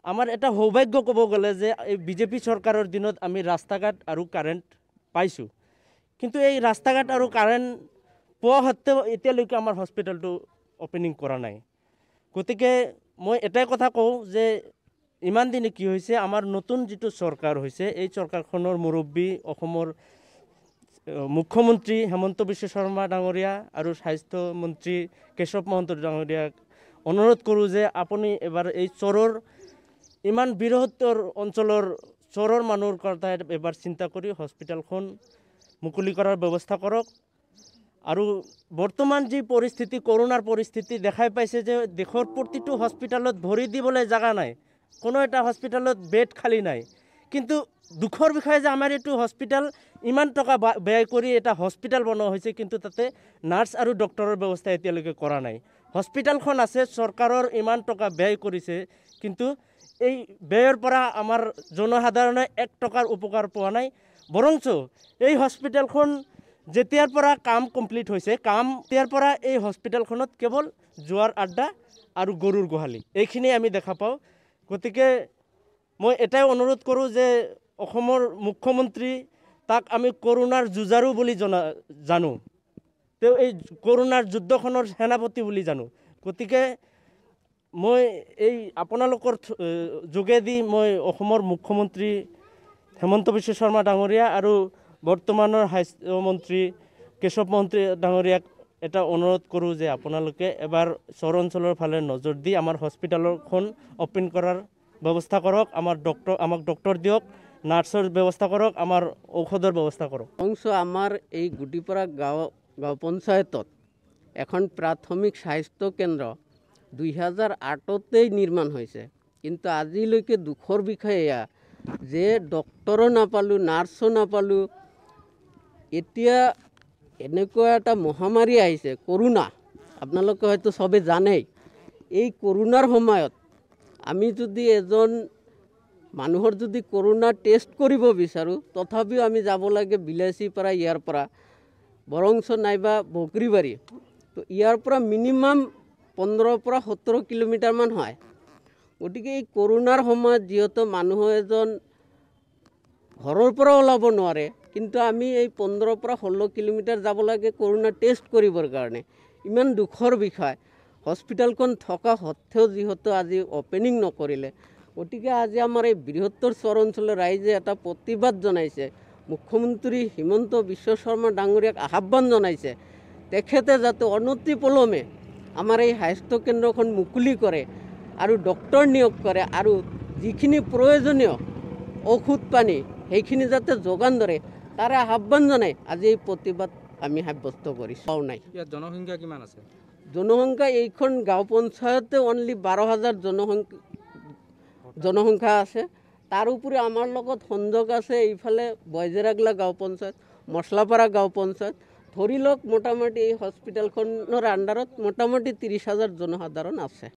আমাৰ এটা সৌভাগ্য ক'ব গ'লে যে এই বিজেপি চৰকাৰৰ দিনত আমি ৰাস্তা ঘাট আৰু কাৰেণ্ট পাইছোঁ, কিন্তু এই ৰাস্তা ঘাট আৰু কাৰেণ্ট পোৱা সত্ত্বেও এতিয়ালৈকে আমাৰ হস্পিটেলটো অপেনিং কৰা নাই। গতিকে মই এটাই কথা কওঁ যে ইমান দিনে কি হৈছে, আমাৰ নতুন যিটো চৰকাৰ হৈছে এই চৰকাৰখনৰ মুৰব্বী অসমৰ মুখ্যমন্ত্ৰী হেমন্ত বিশ্ব শৰ্মা ডাঙৰীয়া আৰু স্বাস্থ্যমন্ত্ৰী কেশৱ মহন্ত ডাঙৰীয়াক অনুৰোধ কৰোঁ যে আপুনি এবাৰ এই চোৰৰ ইমান বৃহত্তৰ অঞ্চলৰ চোৰৰ মানুহৰ কথা এবাৰ চিন্তা কৰি হস্পিটেলখন মুকলি কৰাৰ ব্যৱস্থা কৰক। আৰু বৰ্তমান যি পৰিস্থিতি, কৰোনাৰ পৰিস্থিতি দেখাই পাইছে যে দেশৰ প্ৰতিটো হস্পিটেলত ভৰি দিবলৈ জাগা নাই, কোনো এটা হস্পিটেলত বেড খালী নাই। কিন্তু দুখৰ বিষয়ে যে আমাৰ এইটো হস্পিটেল ইমান টকা ব্যয় কৰি এটা হস্পিটেল বনোৱা হৈছে, কিন্তু তাতে নাৰ্ছ আৰু ডক্টৰৰ ব্যৱস্থা এতিয়ালৈকে কৰা নাই। হস্পিটেলখন আছে, চৰকাৰৰ ইমান টকা ব্যয় কৰিছে, কিন্তু এই ব্যয়ৰ পৰা আমাৰ জনসাধাৰণে 1 টকাৰ উপকাৰ পোৱা নাই। বৰঞ্চ এই হস্পিটেলখন যেতিয়াৰ পৰা কাম কমপ্লিট হৈছে, তেতিয়াৰ পৰা এই হস্পিটেলখনত কেৱল জোৱাৰ আড্ডা আৰু গৰুৰ গোহালি এইখিনি আমি দেখা পাওঁ। গতিকে মই এটাই অনুৰোধ কৰোঁ যে অসমৰ মুখ্যমন্ত্ৰী, তাক আমি কৰোনাৰ যুঁজাৰু বুলি জানো, তেওঁ এই কৰোনাৰ যুদ্ধখনৰ সেনাপতি বুলি জানো। গতিকে মই এই আপোনালোকৰ যোগেদি মই অসমৰ মুখ্যমন্ত্ৰী হেমন্ত বিশ্ব শৰ্মা ডাঙৰীয়া আৰু বৰ্তমানৰ স্বাস্থ্যমন্ত্ৰী কেশৱ মহন্ত ডাঙৰীয়াক এটা অনুৰোধ কৰোঁ যে আপোনালোকে এবাৰ চৰ অঞ্চলৰ ফালে নজৰ দি আমাৰ হস্পিটেলখন অপেন কৰাৰ ব্যৱস্থা কৰক। আমাক ডক্টৰ দিয়ক, নাৰ্ছৰ ব্যৱস্থা কৰক, আমাৰ ঔষধৰ ব্যৱস্থা কৰক। অংশ আমাৰ এই গুটিপাৰা গাঁও পঞ্চায়তত এখন প্ৰাথমিক স্বাস্থ্য কেন্দ্ৰ 2008তেই নিৰ্মাণ হৈছে, কিন্তু আজিলৈকে দুখৰ বিষয় এয়া যে ডক্টৰো নাপালোঁ, নাৰ্ছো নাপালোঁ। এতিয়া এনেকুৱা এটা মহামাৰী আহিছে কৰোনা, আপোনালোকে হয়তো চবে জানেই। এই কৰোনাৰ সময়ত আমি যদি এজন মানুহৰ যদি কৰোনা টেষ্ট কৰিব বিচাৰোঁ, তথাপিও আমি যাব লাগে বিলাচীপাৰা, ইয়াৰ পৰা বৰংচ নাইবা বকৰীবাৰী। তো ইয়াৰ পৰা মিনিমাম 15 পৰা 17 কিলোমিটাৰমান হয়। গতিকে এই কৰোনাৰ সময়ত যিহেতু মানুহ এজন ঘৰৰ পৰা ওলাব নোৱাৰে, কিন্তু আমি এই 15 পৰা 16 কিলোমিটাৰ যাব লাগে কৰোনা টেষ্ট কৰিবৰ কাৰণে। ইমান দুখৰ বিষয়, হস্পিটেলখন থকা সত্ত্বেও যিহেতু আজি অপেনিং নকৰিলে। গতিকে আজি আমাৰ এই বৃহত্তৰ চৰ অঞ্চলৰ ৰাইজে এটা প্ৰতিবাদ জনাইছে, মুখ্যমন্ত্ৰী হিমন্ত বিশ্ব শৰ্মা ডাঙৰীয়াক আহ্বান জনাইছে তেখেতে যাতে অনতি পলমে আমাৰ এই স্বাস্থ্য কেন্দ্ৰখন মুকলি কৰে আৰু ডক্টৰ নিয়োগ কৰে, আৰু যিখিনি প্ৰয়োজনীয় ঔষধ পানী সেইখিনি যাতে যোগান ধৰে তাৰে আহ্বান জনাই আজি এই প্ৰতিবাদ আমি সাব্যস্ত কৰিছোঁ। নাই ইয়াত জনসংখ্যা কিমান আছে? জনসংখ্যা এইখন গাঁও পঞ্চায়তে অনলি 12,000 জনসংখ্যা আছে। তাৰোপৰি আমাৰ লগত সংযোগ আছে এইফালে বইজেৰাগলা গাঁও পঞ্চায়ত, মছলাপাৰা গাঁও পঞ্চায়ত। ধৰি লওক মোটামুটি এই হস্পিটেলখনৰ আণ্ডাৰত মোটামুটি 30,000 জনসাধাৰণ আছে।